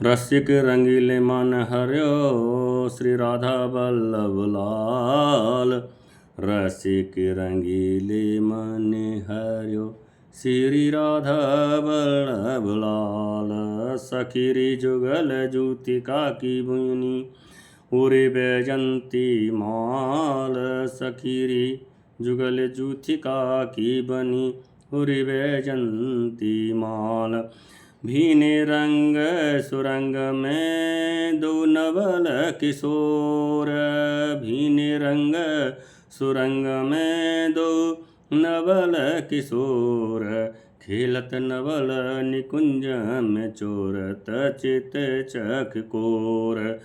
रसिक रंगीले मन हर्यो श्री राधा वल्लभ लाल। रसिक रंगीले मन हर्यो श्री राधा वल्लभ लाल। सखीरी जुगल जूतिका की बुनी उरे बैजंती माल। सखीरी जुगल जूतिका की बनी उरे बैजंती माल। भीने रंग सुरंग में दो नवल किशोर। भीने रंग सुरंग में दो नवल किशोर। खेलत नवल निकुंज में चोरत चित चकोर।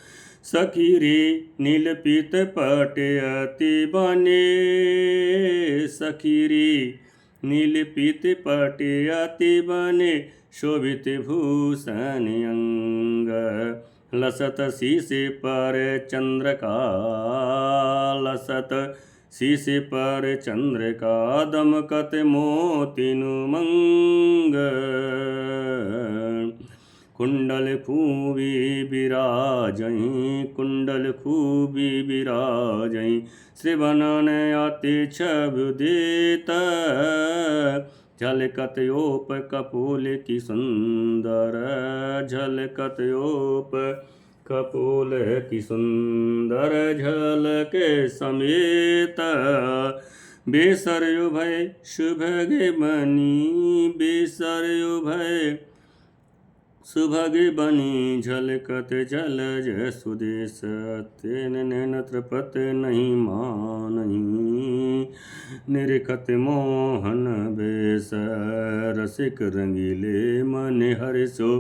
सखीरी नील पीत पटयति बने। सखीरी नील पीत पटयति बने शोभित भूषण अंग। लसत शीशे पर चंद्र का। लसत शीशे पर चंद्र का दमकत मोतिन मंग। कुंडल खूबी विराजहीं कुंडल खूबी विराजहीं। श्री बनन अति छबुदित झलकत ओप कपोल की सुंदर। झलकत ओप कपोल की सुंदर झलक समेत। बेसरयु भय शुभगे बनी। बेसरयु भय सुभगे बनी झलकत जलज सुदेश। तेन नैन तृपत नहीं मानहीं निरखत मोहन बेश। रसिक रंगीले मन हर्षो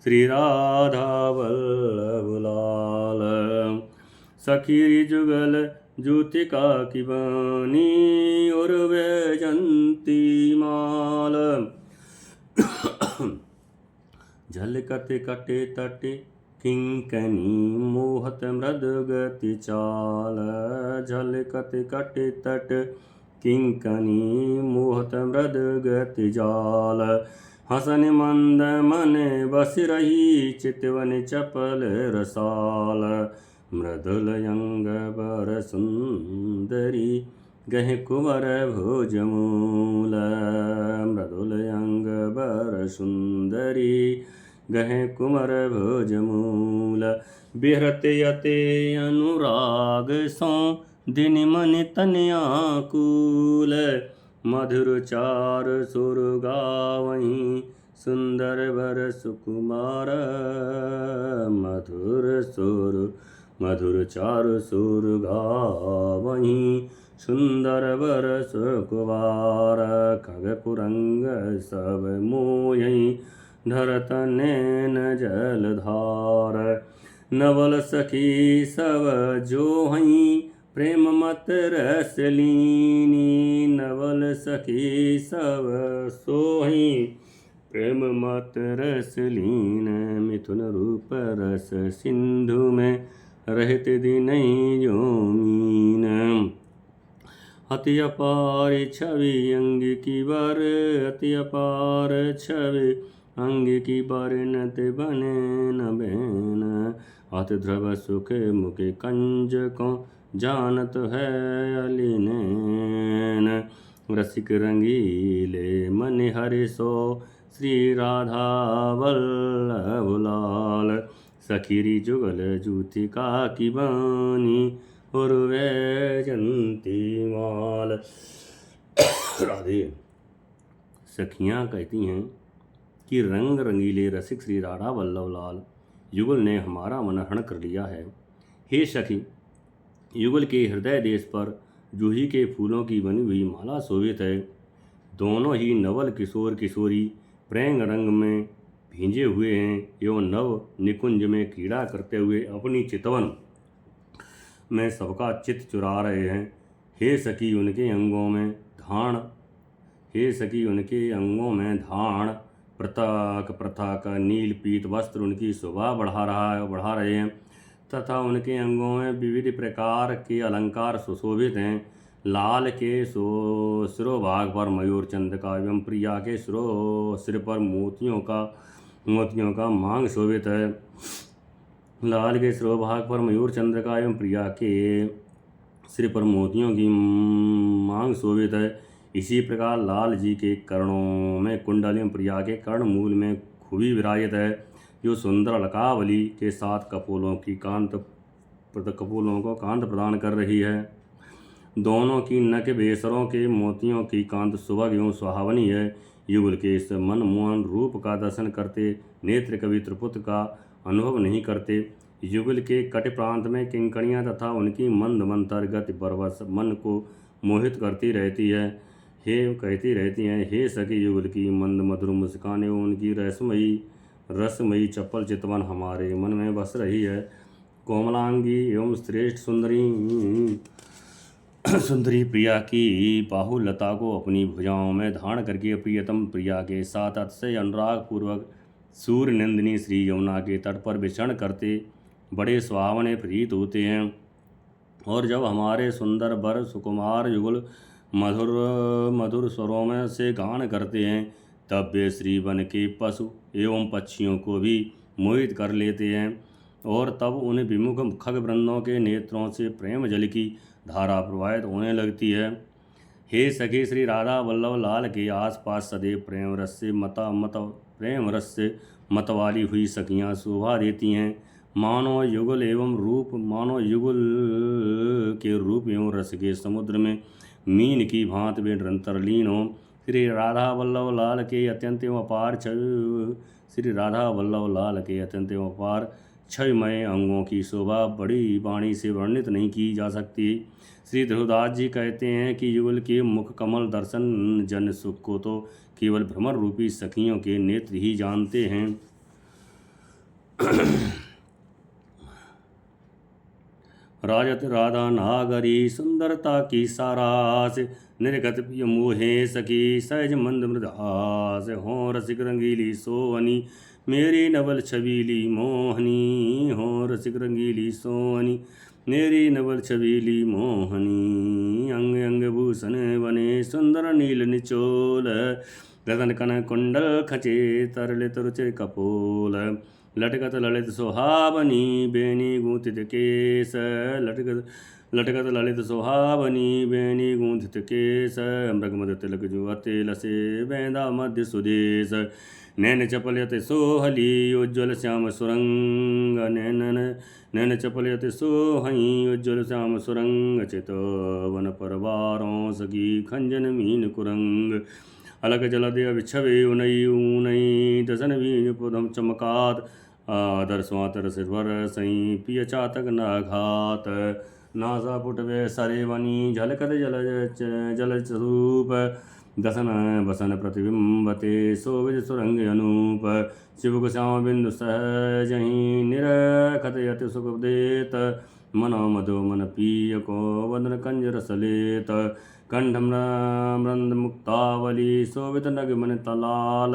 श्री राधा वल्लभ लाल। सखी जुगल जूतिका की बानी और वैजंती माल। झलकत कटे तटे किंकनी मोहत मृद गति चाल। झलकत कटे तट किंकनी मोहत मृद गति जाल। हसन मंद मन बस रही चितवन चपल रसाल। मृदुल अंग बर सुंदरी गह कुंवर भोजमूल। मृदुल अंग बर सुंदरी गह कुंवर भोजमूल। बिहरत यते अनुराग सो दिन मन तन आकुल। मधुर चार सुर गावहीं सुंदर वर सुकुमार। मधुर चार सुर गावहीं सुंदर वर सुकुमार। खग कुरंग सब मोयहीं धरत नैन जलधार। नवल सखी सब जोहहीं प्रेम मत रस लीनी। नवल सखी सब सोहहीं प्रेम मत रस लीन। मिथुन रूप रस सिंधु में रहत दिनहि जोमीन। अति अपार छवि अंग की बर। अति अपार छवि अंग की बर नत बने न बैन। अति ध्रुव सुख मुख कंज को जानत है अलिनैन। रसिक रंगीले मन हर्षो श्री राधा वल्लभ लाल। सखीरी जुगल जूतिका की बानी और वैजंती माल। राधे। सखियाँ कहती हैं कि रंग रंगीले रसिक श्री राधा वल्लभ लाल युगल ने हमारा मन हरण कर लिया है। हे सखी, युगल के हृदय देश पर जूही के फूलों की बनी हुई माला शोभित है। दोनों ही नवल किशोर किशोरी प्रेम रंग में भींजे हुए हैं एवं नव निकुंज में क्रीड़ा करते हुए अपनी चितवन में सबका चित्त चुरा रहे हैं। हे सखी, उनके अंगों में धाण हे सखी उनके अंगों में धाण पृथक पृथक नील पीत वस्त्र उनकी शोभा बढ़ा रहे हैं तथा उनके अंगों में विविध प्रकार के अलंकार सुशोभित हैं। लाल के सिरोभाग पर मयूर चंद का एवं प्रिया के सिर पर मोतियों का मोतियों का मांग शोभित है। लाल के शिरोभाग पर मयूर चंद्र का एवं प्रिया के सिर पर मोतियों की मांग शोभित है। इसी प्रकार लाल जी के कर्णों में कुंडल एवं प्रिया के कर्ण मूल में खूबी विराजित है, जो सुंदर अलकावली के साथ कपोलों को कांत प्रदान कर रही है। दोनों की नक बेसरों के मोतियों की कांत सुभग एवं सुहावनी है। युगल के इस मनमोहन रूप का दर्शन करते नेत्र कवि त्रिपुत्र का अनुभव नहीं करते। युगल के कट प्रांत में किंकणियाँ तथा उनकी मंद मंथर गति परवश मन को मोहित करती रहती है। कहती रहती हैं, हे सखी, युगल की मंद मधुर मुस्कान एवं उनकी रसमयी चपल चितवन हमारे मन में बस रही है। कोमलांगी एवं श्रेष्ठ सुंदरी प्रिया की बाहुलता को अपनी भुजाओं में धारण करके प्रियतम प्रिया के साथ अतिशय अनुराग पूर्वक सूर्य नंदिनी श्री यमुना के तट पर विचरण करते बड़े सुहावने प्रतीत होते हैं। और जब हमारे सुंदर वर सुकुमार युगल मधुर मधुर स्वरों में से गान करते हैं, तब वे श्री वन के पशु एवं पक्षियों को भी मोहित कर लेते हैं। और तब उन विमुख खग वृंदों के नेत्रों से प्रेम जल की धारा प्रवाहित होने लगती है। हे सखी, श्री राधा वल्लभ लाल के आसपास सदैव प्रेम रस से मतवाली हुई सखियाँ शोभा देती हैं। मानो युगल के रूप एवं रस के समुद्र में मीन की भांति वे निरंतर लीन हो। श्री राधा वल्लभ लाल के अत्यंत अपार क्षयमय अंगों की शोभा बड़ी वाणी से वर्णित नहीं की जा सकती। श्री ध्रुवदास जी कहते हैं कि युगल के मुख कमल दर्शन जन सुख को तो केवल भ्रमर रूपी सखियों के नेत्र ही जानते हैं। राजत राधा नागरी सुंदरता की सारास, निर्गत प्रिय मोहे सखी सहज मंद मृदहास। हो रसिक रंगीली सोहनी मेरी नवल छबीली मोहनी, हो रसिक रंगीली सोहनी मेरी नवल छबीली मोहनी। अंग अंग भूषण बने सुंदर नील निचोल, रतन कन कुंडल खचे तरलित रुचिर कपोल। लटकत ललित सुहावनी बेनी गूंथित केस, लटकत ललित सुहावनी बेनी गूंथित केस। मृगमद तिलक जुअते लसे बेंदा मध्य सुदेश। नैन चपलयत सोहली उज्ज्वल श्याम सुरंग, नैन चपलयत सोहई उज्ज्वल श्याम सुरंग। चितवन परवारों सखी खंजन मीन कुरंग। अलग जलदय विच्छवे उनई दसन वीन पुदम चमकात। आदर स्वातर सिरवर सई पिय चातक नाघात। नासा पुटवे सरेवनी झलकत जल स्वरूप। दसन बसन प्रतिबिंबते शोभित सुरंग अनूप। शिव श्याम बिंदु सहजहि निरखत यति सुखदेत। मनो मधु मन पीय को वदन कंज रसलेत। कंठ मृंद मुक्तावली शोभित नग मन तलाल।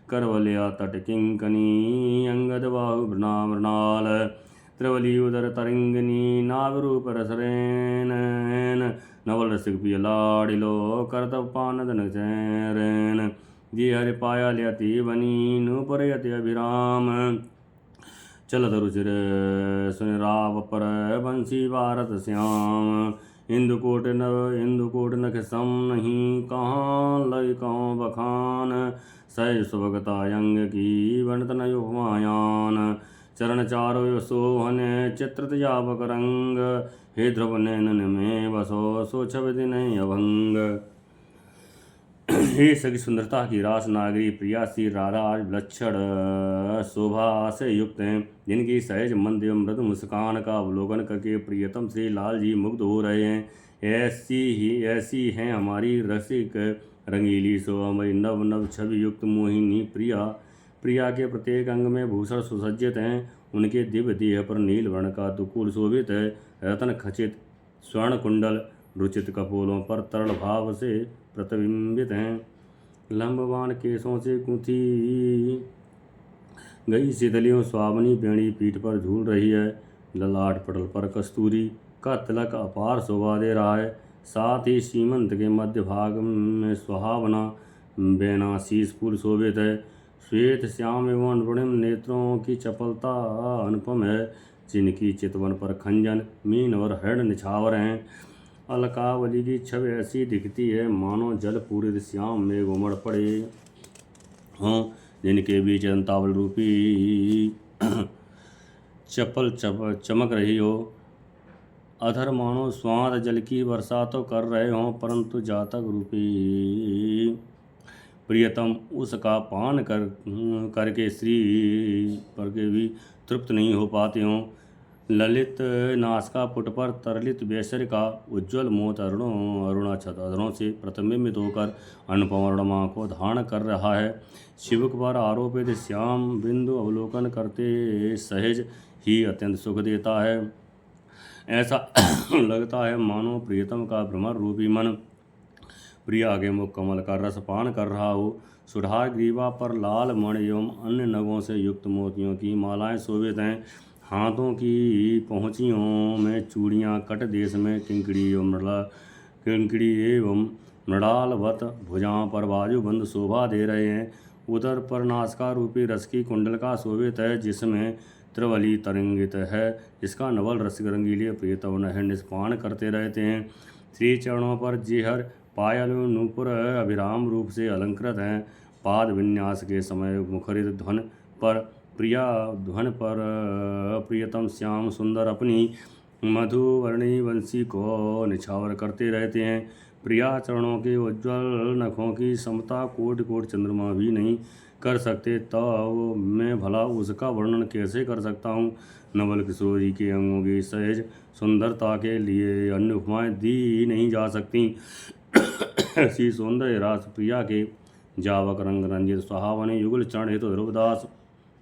करवलया तट किंकनी अंगद बाहु मृणाल। त्रिवली उदर तरिंगनी नाभ रूप रसरेन। नवल रसिक पिय लाडिलो करतव पानद नैरेन। जी हरि पाया लियति बनी नूपर यति अभिराम। चलत रुचिर सुनिराव पर बंसी भारत श्याम। इंदुकोट नख सम नहीं कहाँ लय कहाँ बखान। सह सुभगता अंग की वर्णत न उपमायान। चरण चारो सोहन चित्रत जावक रंग। हे ध्रुव नैनन में बसो सो छवि दिन अभंग। हे सखी, सुंदरता की रास नागरी प्रिया श्री राधा आज विलक्षण शोभा से युक्त हैं, जिनकी सहज मंद एवं मृदु मुस्कान का अवलोकन करके प्रियतम श्री लाल जी मुग्ध हो रहे हैं। ऐसी हैं हमारी रसिक रंगीली शोभामयी नव नव छवि युक्त मोहिनी प्रिया के प्रत्येक अंग में भूषण सुसज्जित हैं। उनके दिव्य देह पर नील वर्ण का दुकूल शोभित है। रतन खचित स्वर्ण कुंडल रुचित कपोलों पर तरल भाव से प्रतिबिंबित हैं। लंबवान केशों से गूंथी गई शीतलियों स्वावनी बेणी पीठ पर झूल रही है। ललाट पटल पर कस्तूरी का तिलक अपार शोभा दे रहा है। साथ ही सीमंत के मध्य भाग में सुहावना बेना शीश फूल शोभित है। श्वेत श्याम एवं अनुपम नेत्रों की चपलता अनुपम है, जिनकी चितवन पर खंजन मीन और हृण निछावर हैं। अलकावली की छवि ऐसी दिखती है मानो जल पूरित श्याम में उमड़ पड़े हों, जिनके बीच अंतावल रूपी चमक रही हो। अधर मानो स्वाद जल की वर्षा तो कर रहे हों, परंतु जातक रूपी प्रियतम उसका पान करके श्री करके भी तृप्त नहीं हो पाते हों। ललित नासिका पुट पर तरलित वैश्य का उज्ज्वल मोत अरुणाक्षत अधरों से प्रतिबिंबित होकर अनुपम अरुणिमा को धारण कर रहा है। शिवक पर आरोपित श्याम बिंदु अवलोकन करते सहज ही अत्यंत सुख देता है। ऐसा लगता है मानो प्रियतम का भ्रमर रूपी मन प्रिया के मुख कमल का रस पान कर रहा हो। सुधार ग्रीवा पर लाल मणि एवं अन्य नगों से युक्त मोतियों की मालाएं शोभित हैं। हाथों की पहुँचियों में चूड़ियाँ, कट देश में किंकड़ी एवं मृणालवत भुजाओं पर बाजूबंद शोभा दे रहे हैं। उदर पर नासिका रूपी रस की कुंडलका शोभित है, जिसमें त्रिवली तरंगित है, जिसका नवल रसिक रंगीले प्रियतम निष्पान करते रहते हैं। श्री चरणों पर जेहर पायल नूपुर अभिराम रूप से अलंकृत हैं। पाद विन्यास के समय मुखरित ध्वन पर प्रियतम श्याम सुंदर अपनी मधुवर्णी वंशी को निछावर करते रहते हैं। प्रिया चरणों के उज्ज्वल नखों की समता कोटि कोटि चंद्रमा भी नहीं कर सकते, तो मैं भला उसका वर्णन कैसे कर सकता हूँ। नवल किशोरी के अंगों की सहज सुंदरता के लिए अन्य उपमाएं दी नहीं जा सकती। ऐसी सौंदर्य रास प्रिया के जावक रंग रंजित सुहावने युगल चरण हेतु ध्रुवदास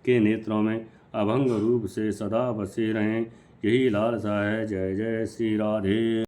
के नेत्रों में अभंग रूप से सदा बसे रहें, यही लालसा है। जय जय श्री राधे।